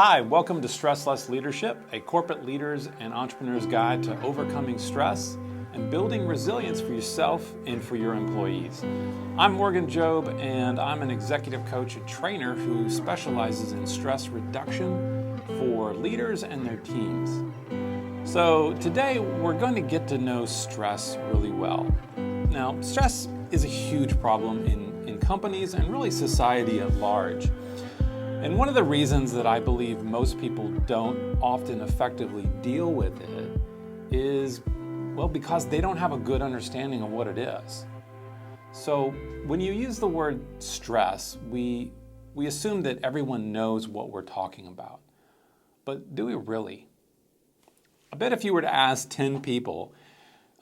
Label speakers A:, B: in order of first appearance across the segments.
A: Hi, welcome to Stress Less Leadership, a corporate leader's and entrepreneur's guide to overcoming stress and building resilience for yourself and for your employees. I'm Morgan Job, and I'm an executive coach and trainer who specializes in stress reduction for leaders and their teams. So today we're going to get to know stress really well. Now, stress is a huge problem in companies and really society at large. And one of the reasons that I believe most people don't often effectively deal with it is, well, because they don't have a good understanding of what it is. So when you use the word stress, we assume that everyone knows what we're talking about. But do we really? I bet if you were to ask 10 people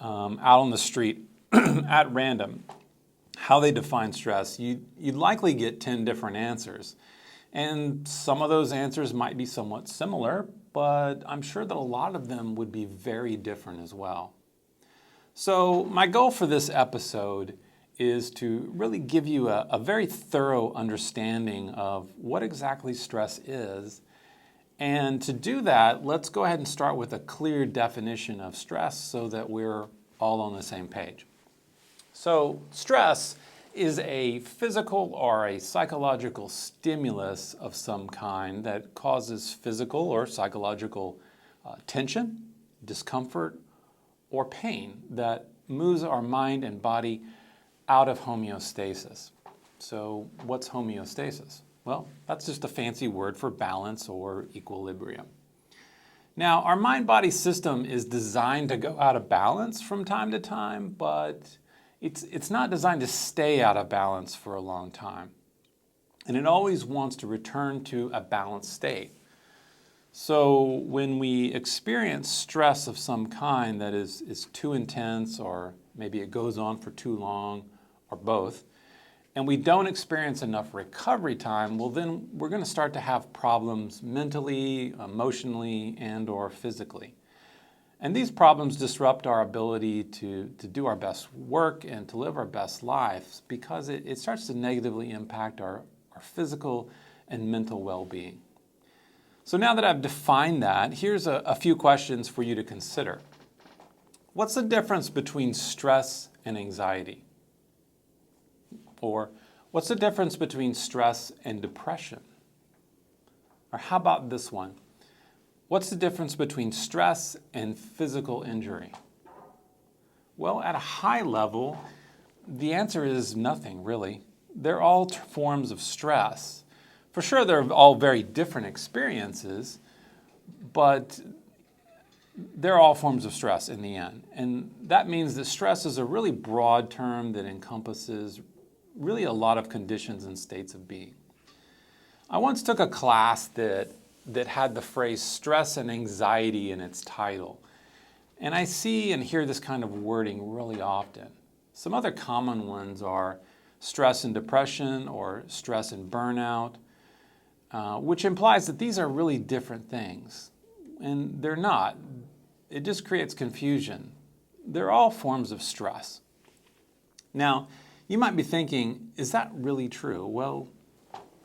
A: out on the street at random how they define stress, you'd likely get 10 different answers. And some of those answers might be somewhat similar, but I'm sure that a lot of them would be very different as well. So my goal for this episode is to really give you a very thorough understanding of what exactly stress is. And to do that, let's go ahead and start with a clear definition of stress so that we're all on the same page. So stress is a physical or a psychological stimulus of some kind that causes physical or psychological tension, discomfort, or pain that moves our mind and body out of homeostasis. So what's homeostasis? Well, that's just a fancy word for balance or equilibrium. Now, our mind-body system is designed to go out of balance from time to time, but it's not designed to stay out of balance for a long time. And it always wants to return to a balanced state. So when we experience stress of some kind that is too intense, or maybe it goes on for too long, or both, and we don't experience enough recovery time, well then we're going to start to have problems mentally, emotionally, and or physically. And these problems disrupt our ability to do our best work and to live our best lives because it starts to negatively impact our physical and mental well-being. So now that I've defined that, here's a few questions for you to consider. What's the difference between stress and anxiety? Or what's the difference between stress and depression? Or how about this one? What's the difference between stress and physical injury? Well, at a high level, the answer is nothing, really. They're all forms of stress. For sure, they're all very different experiences, but they're all forms of stress in the end. And that means that stress is a really broad term that encompasses really a lot of conditions and states of being. I once took a class that had the phrase stress and anxiety in its title. And I see and hear this kind of wording really often. Some other common ones are stress and depression or stress and burnout, which implies that these are really different things. And they're not. It just creates confusion. They're all forms of stress. Now, you might be thinking, is that really true? Well,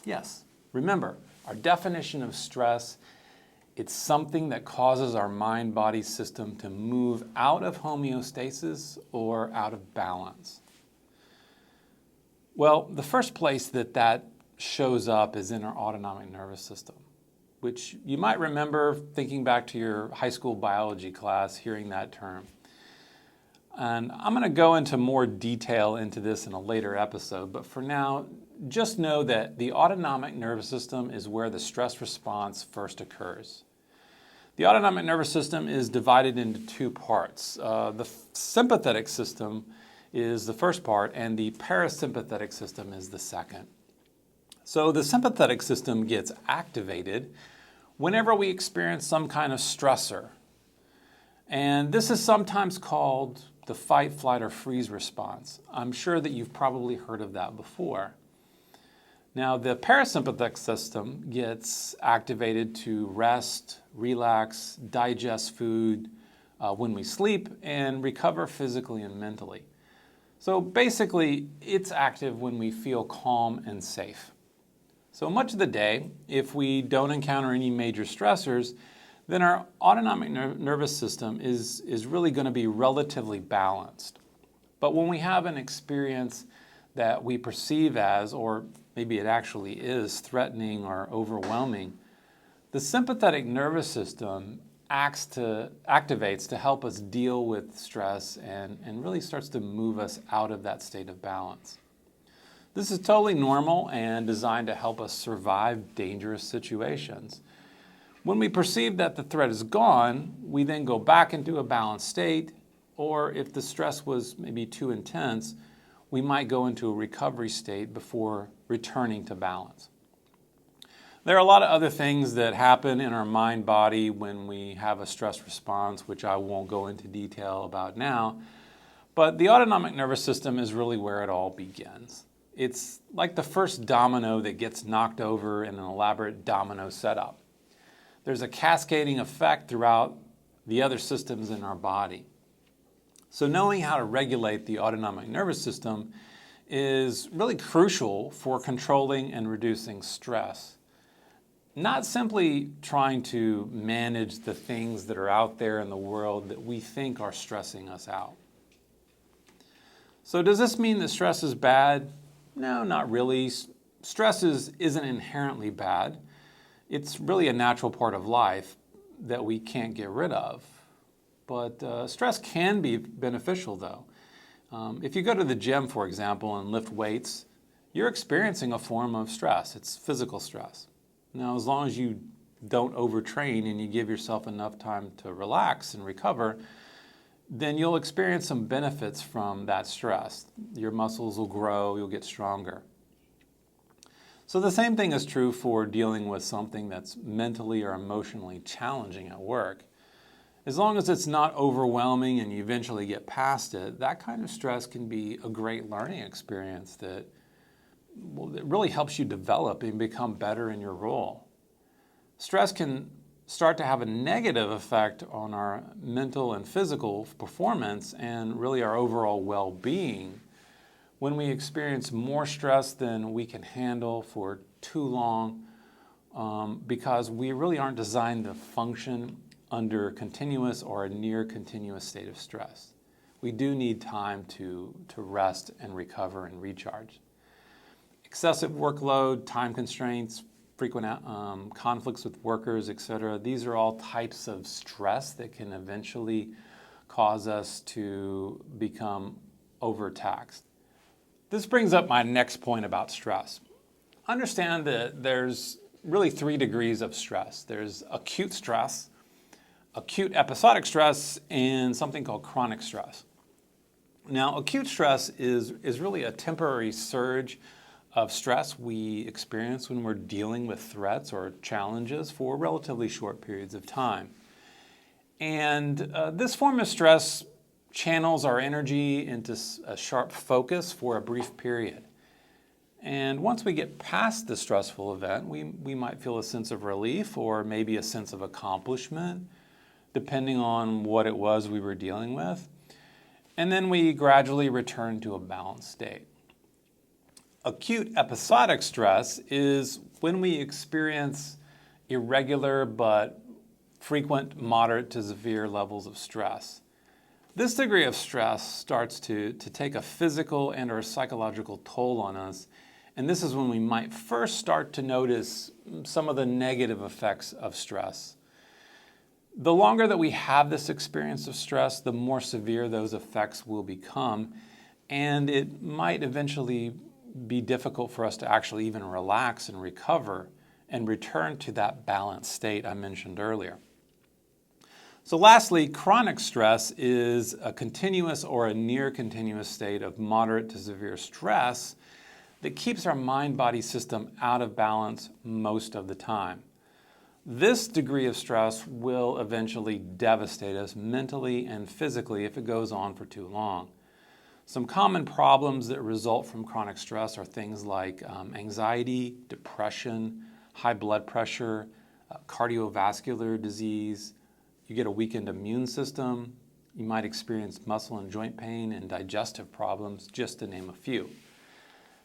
A: yes. Remember, our definition of stress, it's something that causes our mind-body system to move out of homeostasis or out of balance. Well, the first place that shows up is in our autonomic nervous system, which you might remember thinking back to your high school biology class, hearing that term. And I'm going to go into more detail into this in a later episode, but for now, just know that the autonomic nervous system is where the stress response first occurs. The autonomic nervous system is divided into two parts. The sympathetic system is the first part, and the parasympathetic system is the second. So the sympathetic system gets activated whenever we experience some kind of stressor. And this is sometimes called the fight, flight, or freeze response. I'm sure that you've probably heard of that before. Now, the parasympathetic system gets activated to rest, relax, digest food when we sleep, and recover physically and mentally. So basically, it's active when we feel calm and safe. So much of the day, if we don't encounter any major stressors, then our autonomic nervous system is really going to be relatively balanced. But when we have an experience that we perceive as, or maybe it actually is, threatening or overwhelming, the sympathetic nervous system activates to help us deal with stress and really starts to move us out of that state of balance. This is totally normal and designed to help us survive dangerous situations. When we perceive that the threat is gone, we then go back into a balanced state, or if the stress was maybe too intense, we might go into a recovery state before returning to balance. There are a lot of other things that happen in our mind-body when we have a stress response, which I won't go into detail about now, but the autonomic nervous system is really where it all begins. It's like the first domino that gets knocked over in an elaborate domino setup. There's a cascading effect throughout the other systems in our body. So knowing how to regulate the autonomic nervous system is really crucial for controlling and reducing stress. Not simply trying to manage the things that are out there in the world that we think are stressing us out. So does this mean that stress is bad? No, not really. Stress isn't inherently bad. It's really a natural part of life that we can't get rid of. But stress can be beneficial, though. If you go to the gym, for example, and lift weights, you're experiencing a form of stress. It's physical stress. Now, as long as you don't overtrain and you give yourself enough time to relax and recover, then you'll experience some benefits from that stress. Your muscles will grow, you'll get stronger. So the same thing is true for dealing with something that's mentally or emotionally challenging at work. As long as it's not overwhelming and you eventually get past it, that kind of stress can be a great learning experience that really helps you develop and become better in your role. Stress can start to have a negative effect on our mental and physical performance and really our overall well-being when we experience more stress than we can handle for too long, because we really aren't designed to function under a continuous or a near continuous state of stress. We do need time to rest and recover and recharge. Excessive workload, time constraints, frequent conflicts with workers, etc. These are all types of stress that can eventually cause us to become overtaxed. This brings up my next point about stress. Understand that there's really 3 degrees of stress. There's acute stress, acute episodic stress, and something called chronic stress. Now, acute stress is really a temporary surge of stress we experience when we're dealing with threats or challenges for relatively short periods of time. And this form of stress channels our energy into a sharp focus for a brief period. And once we get past the stressful event, we might feel a sense of relief or maybe a sense of accomplishment, depending on what it was we were dealing with. And then we gradually return to a balanced state. Acute episodic stress is when we experience irregular but frequent moderate to severe levels of stress. This degree of stress starts to take a physical and or psychological toll on us, and this is when we might first start to notice some of the negative effects of stress. The longer that we have this experience of stress, the more severe those effects will become, and it might eventually be difficult for us to actually even relax and recover and return to that balanced state I mentioned earlier. So lastly, chronic stress is a continuous or a near continuous state of moderate to severe stress that keeps our mind-body system out of balance most of the time. This degree of stress will eventually devastate us mentally and physically if it goes on for too long. Some common problems that result from chronic stress are things like anxiety, depression, high blood pressure, cardiovascular disease. You get a weakened immune system. You might experience muscle and joint pain and digestive problems, just to name a few.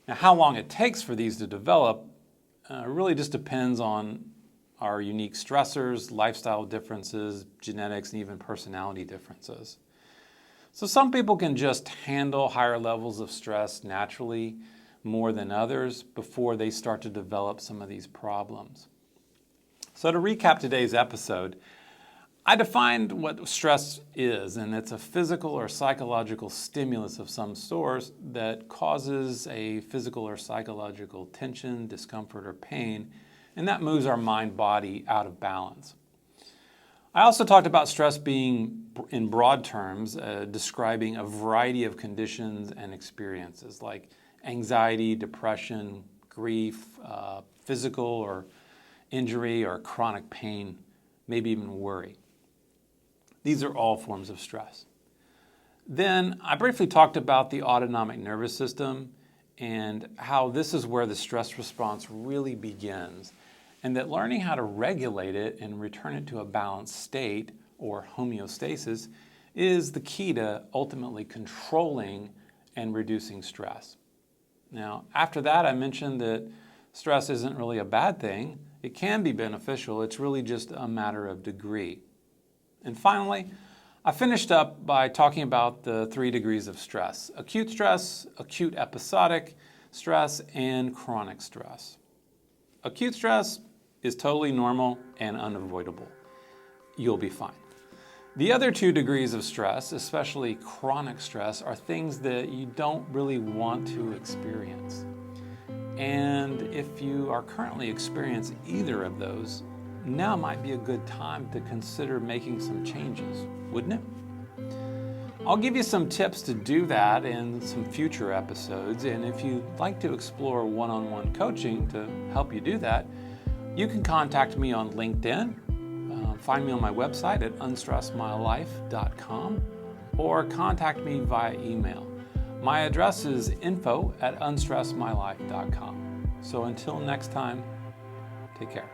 A: Now, how long it takes for these to develop really just depends on our unique stressors, lifestyle differences, genetics, and even personality differences. So some people can just handle higher levels of stress naturally more than others before they start to develop some of these problems. So to recap today's episode, I defined what stress is, and it's a physical or psychological stimulus of some sort that causes a physical or psychological tension, discomfort, or pain, and that moves our mind-body out of balance. I also talked about stress being, in broad terms, describing a variety of conditions and experiences like anxiety, depression, grief, physical or injury or chronic pain, maybe even worry. These are all forms of stress. Then I briefly talked about the autonomic nervous system and how this is where the stress response really begins, and that learning how to regulate it and return it to a balanced state or homeostasis is the key to ultimately controlling and reducing stress. Now, after that, I mentioned that stress isn't really a bad thing. It can be beneficial. It's really just a matter of degree. And finally, I finished up by talking about the 3 degrees of stress: acute episodic stress, and chronic stress. Acute stress is totally normal and unavoidable. You'll be fine. The other 2 degrees of stress, especially chronic stress, are things that you don't really want to experience. And if you are currently experiencing either of those, now might be a good time to consider making some changes, wouldn't it? I'll give you some tips to do that in some future episodes, and if you'd like to explore one-on-one coaching to help you do that, you can contact me on LinkedIn, find me on my website at unstressmylife.com, or contact me via email. My address is info@unstressmylife.com. So until next time, take care.